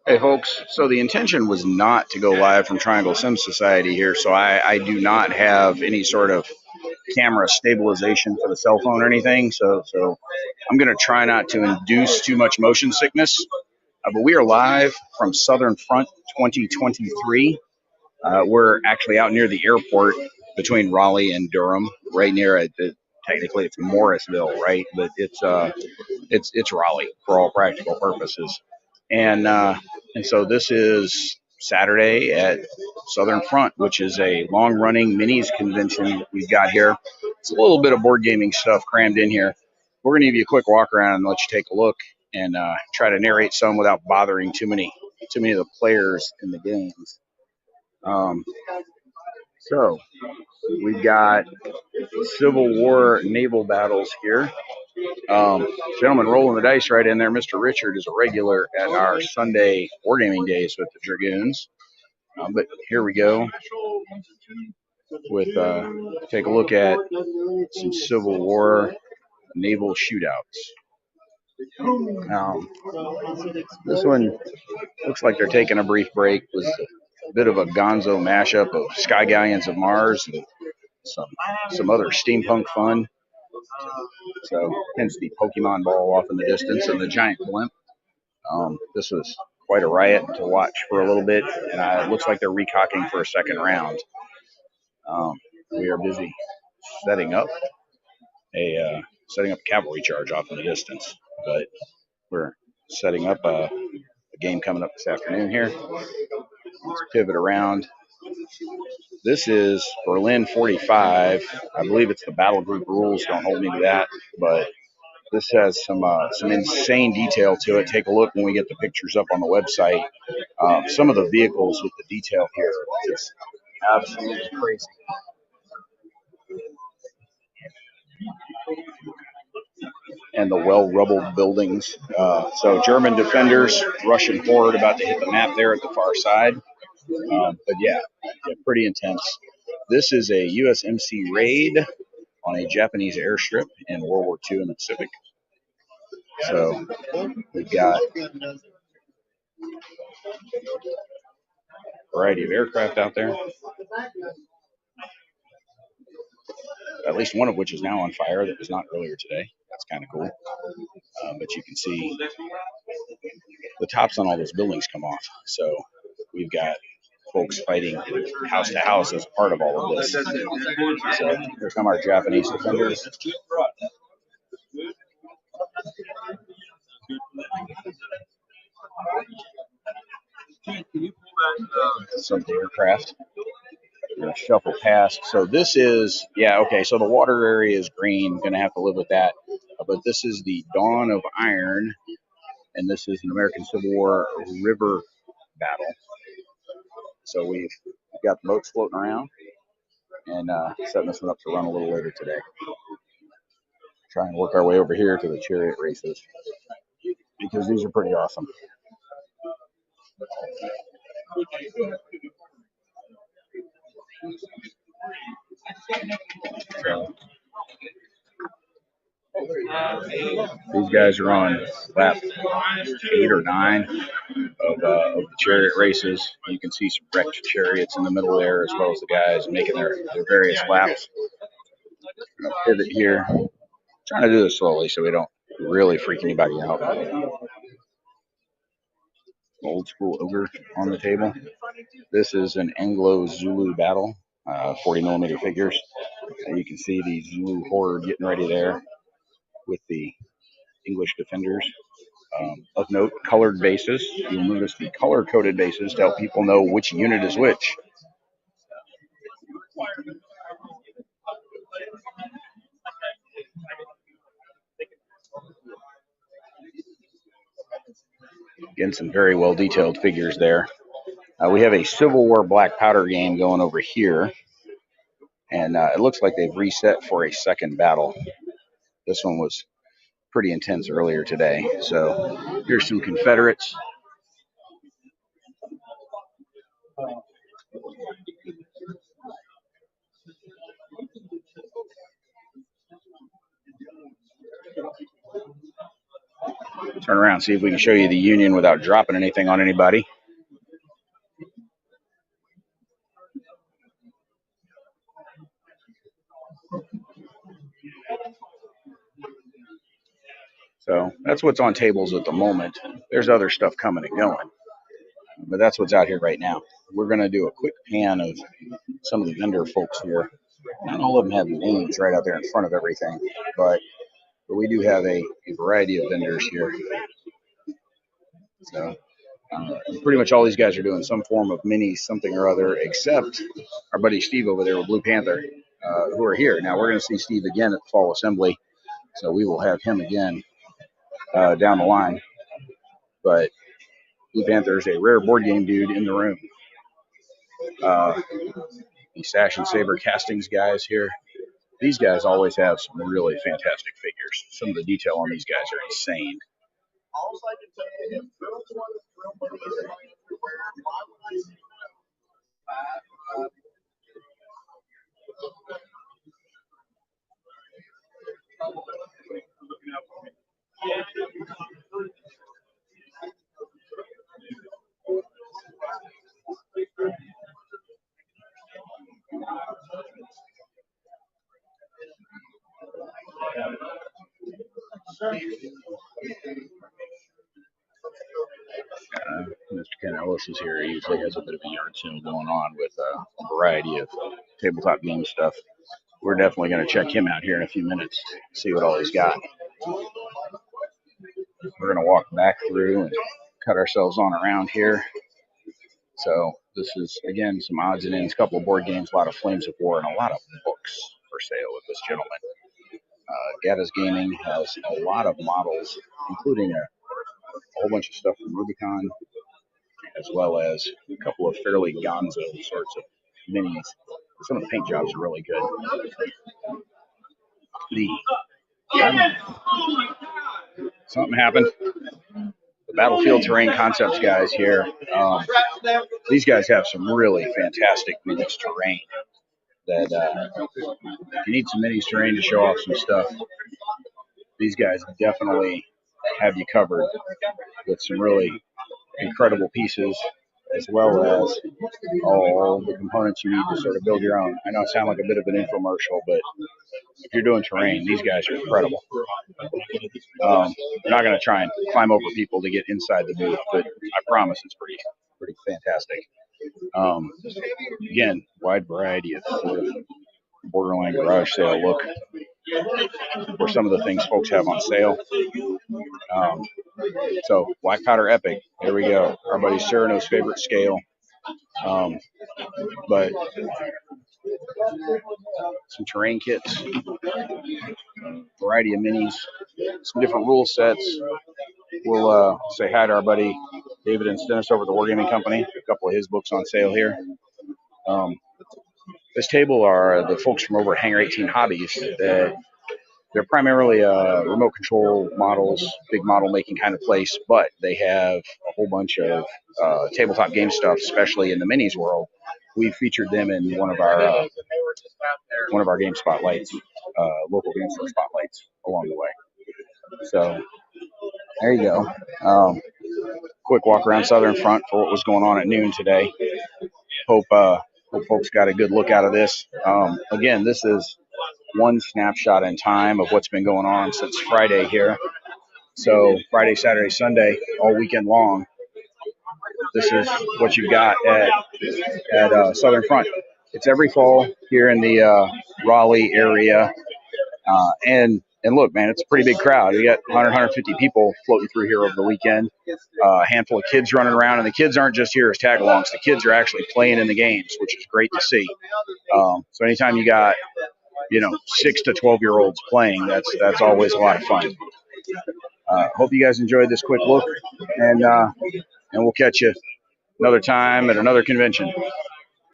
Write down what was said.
Hey, folks. So the intention was not to go live from Triangle Sim Society here. So I do not have any sort of camera stabilization for the cell phone or anything. So I'm going to try not to induce too much motion sickness. But we are live from Southern Front 2023. We're actually out near the airport between Raleigh and Durham, right near it. Technically, it's Morrisville, right? But it's Raleigh for all practical purposes. And so this is Saturday at Southern Front, which is a long-running minis convention that we've got here. It's a little bit of board gaming stuff crammed in here. We're going to give you a quick walk around and let you take a look and try to narrate some without bothering too many of the players in the games. Um, so we've got Civil War naval battles here. Um, Gentleman rolling the dice right in there. Mr. Richard is a regular at our Sunday wargaming days with the Dragoons. But here we go with take a look at some Civil War naval shootouts. This one looks like they're taking a brief break. It was a bit of a gonzo mashup of Sky Galleons of Mars and some other steampunk fun. So hence the Pokemon ball off in the distance and the giant blimp. This was quite a riot to watch for a little bit, and it looks like they're recocking for a second round. We are busy setting up a cavalry charge off in the distance, but we're setting up a game coming up this afternoon here. Let's pivot around. This is Berlin 45. I believe it's the battle group rules. Don't hold me to that, but this has some insane detail to it. Take a look when we get the pictures up on the website. Some of the vehicles with the detail here, it's absolutely crazy. And the well-rubbled buildings. So German defenders, Russian horde about to hit the map there at the far side. But yeah, pretty intense. This is a USMC raid on a Japanese airstrip in World War II in the Pacific. So we've got a variety of aircraft out there, at least one of which is now on fire that was not earlier today. That's kind of cool. But you can see the tops on all those buildings come off. So we've got folks fighting house to house as part of all of this. So here come our Japanese defenders. Some aircraft. Shuffle past. So this is, yeah, okay. So the water area is green. Going to have to live with that. But this is the Dawn of Iron, and this is an American Civil War river battle. So we've got the boats floating around and setting this one up to run a little later today. Try and work our way over here to the chariot races because these are pretty awesome. So, these guys are on lap 8 or 9 of the chariot races. You can see some wrecked chariots in the middle there, as well as the guys making their various laps. I'm going to pivot here. I'm trying to do this slowly so we don't really freak anybody out. Old school ogre on the table. This is an Anglo-Zulu battle, 40 millimeter figures. You can see the Zulu horde getting ready there with the English defenders. Of note, colored bases. You'll notice the color-coded bases to help people know which unit is which. Again, some very well detailed figures there. We have a Civil War black powder game going over here, and it looks like they've reset for a second battle. This one was pretty intense earlier today. So here's some Confederates. Turn around, see if we can show you the union without dropping anything on anybody. So that's what's on tables at the moment. There's other stuff coming and going, but that's what's out here right now. We're going to do a quick pan of some of the vendor folks here. Not all of them have names right out there in front of everything, but we do have a variety of vendors here. So pretty much all these guys are doing some form of mini something or other, except our buddy Steve over there with Blue Panther, who are here. Now we're going to see Steve again at the Fall Assembly, so we will have him again down the line. But Blue Panther is a rare board game dude in the room. The Sash and Saber Castings guys here. These guys always have some really fantastic figures. Some of the detail on these guys are insane. Mr. Ken Ellis is here. He usually has a bit of a yard sale going on with a variety of tabletop game stuff. We're definitely going to check him out here in a few minutes, see what all he's got. We're going to walk back through and cut ourselves on around here. So this is, again, some odds and ends, a couple of board games, a lot of Flames of War, and a lot of books for sale with this gentleman. Gaddis Gaming has a lot of models, including a whole bunch of stuff from Rubicon, as well as a couple of fairly gonzo sorts of minis. Some of the paint jobs are really good. Something happened. The Battlefield Terrain Concepts guys here. These guys have some really fantastic minis terrain. That if you need some minis terrain to show off some stuff, these guys definitely have you covered with some really incredible pieces, as well as all the components you need to sort of build your own. I know I sound like a bit of an infomercial, but if you're doing terrain, these guys are incredible. They're not going to try and climb over people to get inside the booth, but I promise it's pretty fantastic. Again, wide variety of borderline garage sale look for some of the things folks have on sale. So Black Powder Epic, there we go. Our buddy Cyrano's favorite scale. But some terrain kits, variety of minis, some different rule sets. We'll say hi to our buddy David and Stennis over at the Wargaming Company. A couple of his books on sale here. This table are the folks from over at Hangar 18 Hobbies. They're primarily remote control models, big model making kind of place, but they have a whole bunch of tabletop game stuff, especially in the minis world. We featured them in one of our game spotlights, local game store spotlights along the way. So there you go. Quick walk around Southern Front for what was going on at noon today. Hope folks got a good look out of this. Again, this is one snapshot in time of what's been going on since Friday here. So Friday, Saturday, Sunday, all weekend long. This is what you've got at Southern Front. It's every fall here in the Raleigh area. And look, man, it's a pretty big crowd. You got 100, 150 people floating through here over the weekend. A handful of kids running around, and the kids aren't just here as tag-alongs. The kids are actually playing in the games, which is great to see. So anytime you got 6 to 12-year-olds playing, that's always a lot of fun. Hope you guys enjoyed this quick look, and we'll catch you another time at another convention.